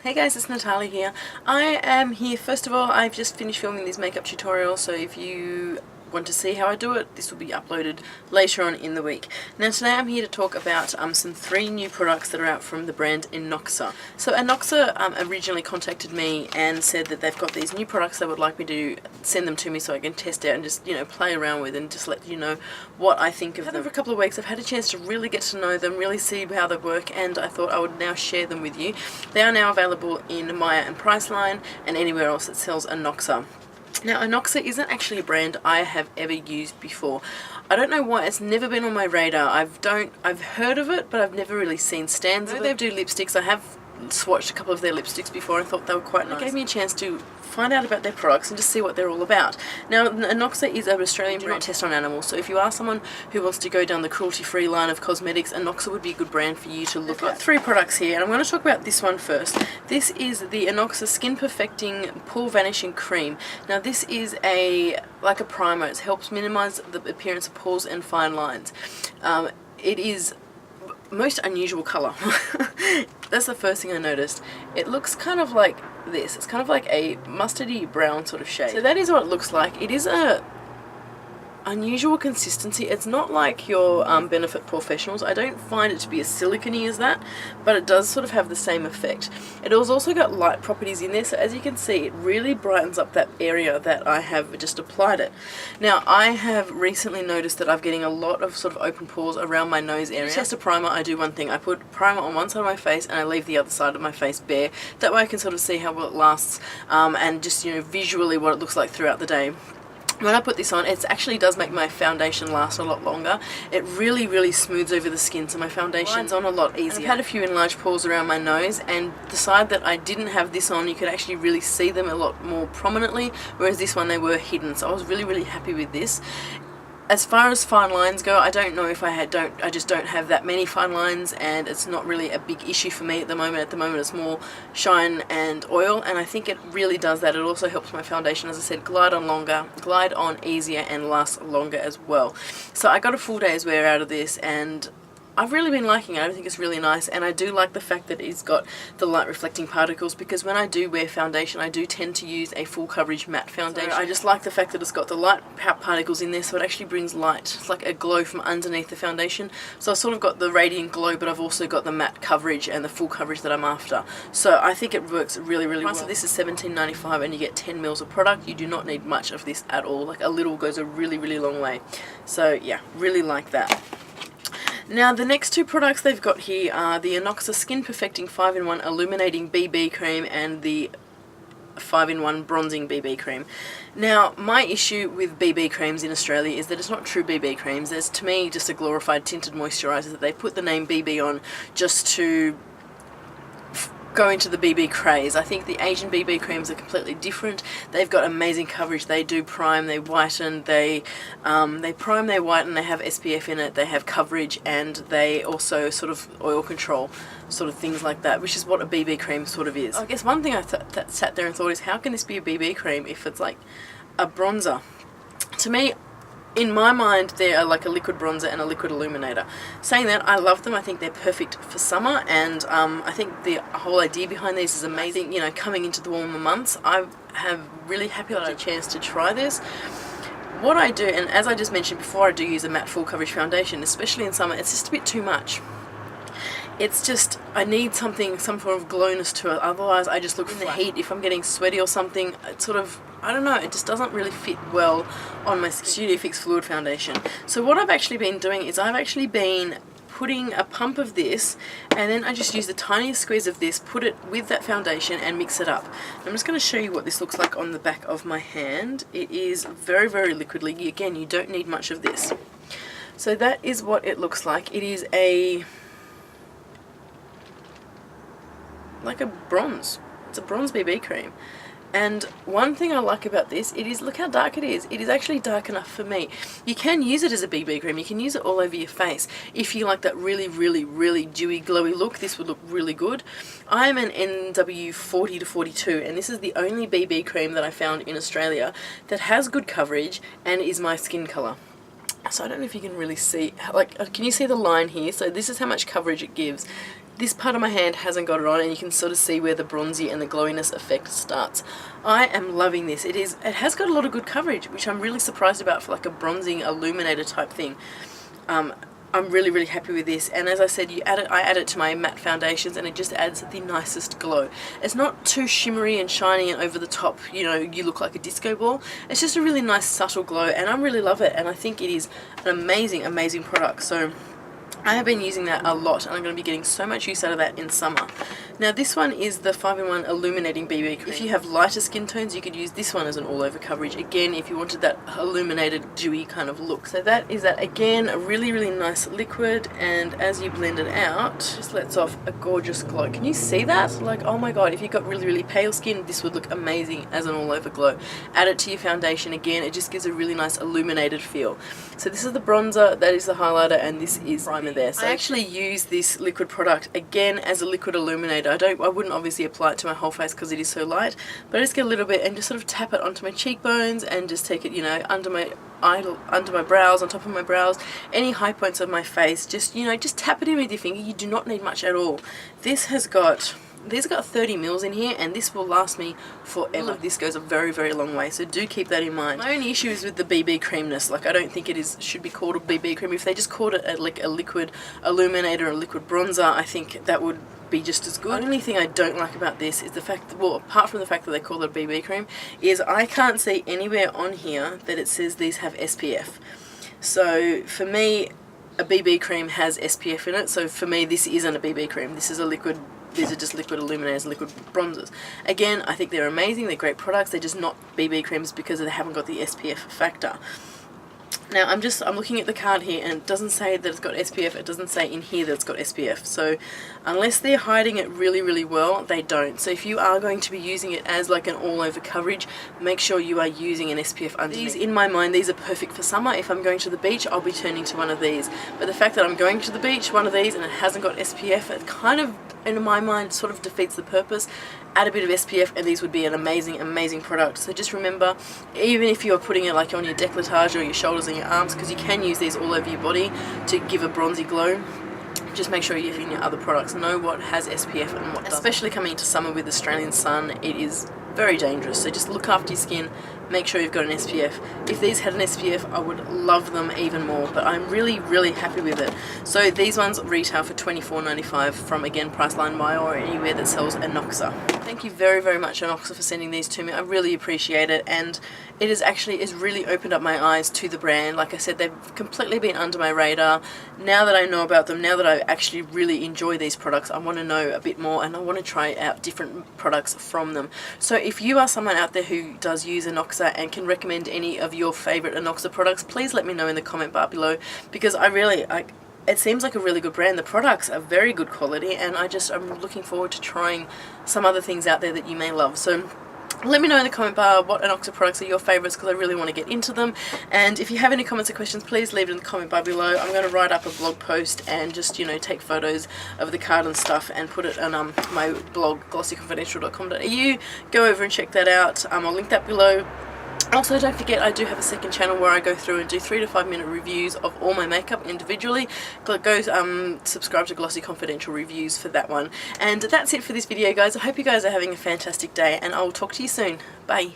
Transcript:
Hey guys, it's Natalie here. I am here, first of all, I've just finished filming this makeup tutorial, so if you want to see how I do it, this will be uploaded later on in the week. Now today I'm here to talk about some 3 new products that are out from the brand Innoxa. So Anoxic originally contacted me and said that they've got these new products they would like me to send them to me so I can test out and just, you know, play around with and just let you know what I think of them. For a couple of weeks I've had a chance to really get to know them, really see how they work, and I thought I would now share them with you. They are now available in Maya and Priceline and anywhere else that sells Anoxic. Now, Anoxa isn't actually a brand I have ever used before. I don't know why, it's never been on my radar. I've heard of it, but I've never really seen stands of it. They do lipsticks. I have swatched a couple of their lipsticks before and thought they were quite nice. It gave me a chance to find out about their products and just see what they're all about. Now, Anoxic is an Australian brand, do not test on animals, so if you are someone who wants to go down the cruelty-free line of cosmetics, Anoxic would be a good brand for you to look at. I've got 3 products here, and I'm going to talk about this one first. This is the Anoxic Skin Perfecting Pore Vanishing Cream. Now, this is like a primer. It helps minimise the appearance of pores and fine lines. It is most unusual colour. That's the first thing I noticed. It looks kind of like this. It's kind of like a mustardy brown sort of shade. So that is what it looks like. It is a unusual consistency. It's not like your Benefit Professionals. I don't find it to be as silicone as that, but it does sort of have the same effect. It has also got light properties in there, so as you can see, it really brightens up that area that I have just applied it. Now, I have recently noticed that I'm getting a lot of sort of open pores around my nose area. To test a primer, I do one thing. I put primer on one side of my face and I leave the other side of my face bare. That way I can sort of see how well it lasts and just, you know, visually what it looks like throughout the day. When I put this on, it actually does make my foundation last a lot longer. It really smooths over the skin, so my foundation lines on a lot easier. I've had a few enlarged pores around my nose, and the side that I didn't have this on, you could actually really see them a lot more prominently, whereas this one they were hidden, so I was really happy with this. As far as fine lines go, I don't know if I just don't have that many fine lines, and it's not really a big issue for me at the moment. At the moment it's more shine and oil, and I think it really does that. It also helps my foundation, as I said, glide on longer, glide on easier, and last longer as well. So I got a full day's wear out of this, and I've really been liking it. I think it's really nice, and I do like the fact that it's got the light reflecting particles, because when I do wear foundation I do tend to use a full coverage matte foundation. So I just like the fact that it's got the light particles in there, so it actually brings light. It's like a glow from underneath the foundation. So I've sort of got the radiant glow, but I've also got the matte coverage and the full coverage that I'm after. So I think it works really well. So this is $17.95 and you get 10 mils of product. You do not need much of this at all. Like, a little goes a really long way. So yeah, really like that. Now, the next 2 products they've got here are the Innoxa Skin Perfecting 5-in-1 Illuminating BB Cream and the 5-in-1 Bronzing BB Cream. Now, my issue with BB creams in Australia is that it's not true BB creams. There's, to me, just a glorified tinted moisturiser that they put the name BB on just to go into the BB craze. I think the Asian BB creams are completely different. They've got amazing coverage. They do prime, they whiten, they prime, they whiten, they have SPF in it, they have coverage, and they also sort of oil control, sort of things like that, which is what a BB cream sort of is. I guess one thing I sat there and thought is, how can this be a BB cream if it's like a bronzer? To me, in my mind, they're like a liquid bronzer and a liquid illuminator. Saying that, I love them. I think they're perfect for summer, and I think the whole idea behind these is amazing. You know, coming into the warmer months, I have really happy that I had a chance to try this. What I do, and as I just mentioned before, I do use a matte full coverage foundation, especially in summer. It's just a bit too much. It's just, I need something, some form of glowness to it, otherwise I just look in the heat. If I'm getting sweaty or something, it's sort of, I don't know, it just doesn't really fit well on my Studio Fix Fluid Foundation. So what I've actually been doing is I've actually been putting a pump of this, and then I just use the tiniest squeeze of this, put it with that foundation and mix it up. I'm just going to show you what this looks like on the back of my hand. It is very liquidly. Again, you don't need much of this. So that is what it looks like. It is like a bronze. It's a bronze BB cream. And one thing I like about this, it is, look how dark it is. It is actually dark enough for me. You can use it as a BB cream. You can use it all over your face. If you like that really dewy, glowy look, this would look really good. I am an NW 40 to 42, and this is the only BB cream that I found in Australia that has good coverage and is my skin colour. So I don't know if you can really see, like, can you see the line here? So this is how much coverage it gives. this part of my hand hasn't got it on, and you can sort of see where the bronzy and the glowiness effect starts. I am loving this. It has got a lot of good coverage, which I'm really surprised about for like a bronzing illuminator type thing. I'm really, really happy with this, and as I said, I add it to my matte foundations, and it just adds the nicest glow. It's not too shimmery and shiny and over the top, you know, you look like a disco ball. It's just a really nice subtle glow, and I really love it, and I think it is an amazing, amazing product. So I have been using that a lot, and I'm going to be getting so much use out of that in summer. Now this one is the 5-in-1 Illuminating BB Cream. If you have lighter skin tones, you could use this one as an all-over coverage. Again, if you wanted that illuminated, dewy kind of look. So that is that. Again, a really, really nice liquid, and as you blend it out, just lets off a gorgeous glow. Can you see that? Like, oh my god, if you've got really, really pale skin, this would look amazing as an all-over glow. Add it to your foundation. Again, it just gives a really nice illuminated feel. So this is the bronzer, that is the highlighter, and this is primer there. So I actually use this liquid product again as a liquid illuminator. I wouldn't obviously apply it to my whole face because it is so light, but I just get a little bit and just sort of tap it onto my cheekbones and just take it, you know, under my brows, on top of my brows, any high points of my face. Just, you know, just tap it in with your finger. You do not need much at all. These have got 30 mils in here, and this will last me forever. This goes a very, very long way, so do keep that in mind. My only issue is with the BB creamness. Like, I don't think it should be called a BB cream. If they just called it like a liquid illuminator, a liquid bronzer, I think that would be just as good. The only thing I don't like about this is the fact that, well, apart from the fact that they call it a BB cream, is I can't see anywhere on here that it says these have SPF. So for me, a BB cream has SPF in it, so for me this isn't a BB cream. This is a liquid. These are just liquid illuminators, liquid bronzers. Again, I think they're amazing, they're great products, they're just not BB creams because they haven't got the SPF factor. Now I'm looking at the card here, and it doesn't say that it's got SPF, it doesn't say in here that it's got SPF. So unless they're hiding it really, really well, they don't. So if you are going to be using it as like an all-over coverage, make sure you are using an SPF underneath. These, in my mind, these are perfect for summer. If I'm going to the beach, I'll be turning to one of these. But the fact that I'm going to the beach, one of these, and it hasn't got SPF, it kind of, in my mind, sort of defeats the purpose. Add a bit of SPF and these would be an amazing, amazing product. So just remember, even if you're putting it like on your décolletage or your shoulders and your arms, because you can use these all over your body to give a bronzy glow, just make sure you're using your other products. Know what has SPF and what doesn't. Especially coming into summer with Australian sun, it is very dangerous. So just look after your skin, make sure you've got an SPF. If these had an SPF, I would love them even more, but I'm really, really happy with it. So these ones retail for $24.95 from, again, Priceline Buy or anywhere that sells Innoxa. Thank you very, very much, Anoxic, for sending these to me. I really appreciate it, and it has really opened up my eyes to the brand. Like I said, they've completely been under my radar. Now that I know about them, now that I actually really enjoy these products, I want to know a bit more, and I want to try out different products from them. So if you are someone out there who does use Anoxic and can recommend any of your favorite Anoxic products, please let me know in the comment bar below, because it seems like a really good brand. The products are very good quality, and I'm looking forward to trying some other things out there that you may love. So let me know in the comment bar what Anoxic products are your favourites, because I really want to get into them. And if you have any comments or questions, please leave it in the comment bar below. I'm going to write up a blog post and just, you know, take photos of the card and stuff and put it on my blog, glossyconfidential.com.au. Go over and check that out. I'll link that below. Also, don't forget, I do have a second channel where I go through and do 3 to 5 minute reviews of all my makeup individually. Go subscribe to Glossy Confidential Reviews for that one. And that's it for this video, guys. I hope you guys are having a fantastic day, and I will talk to you soon. Bye.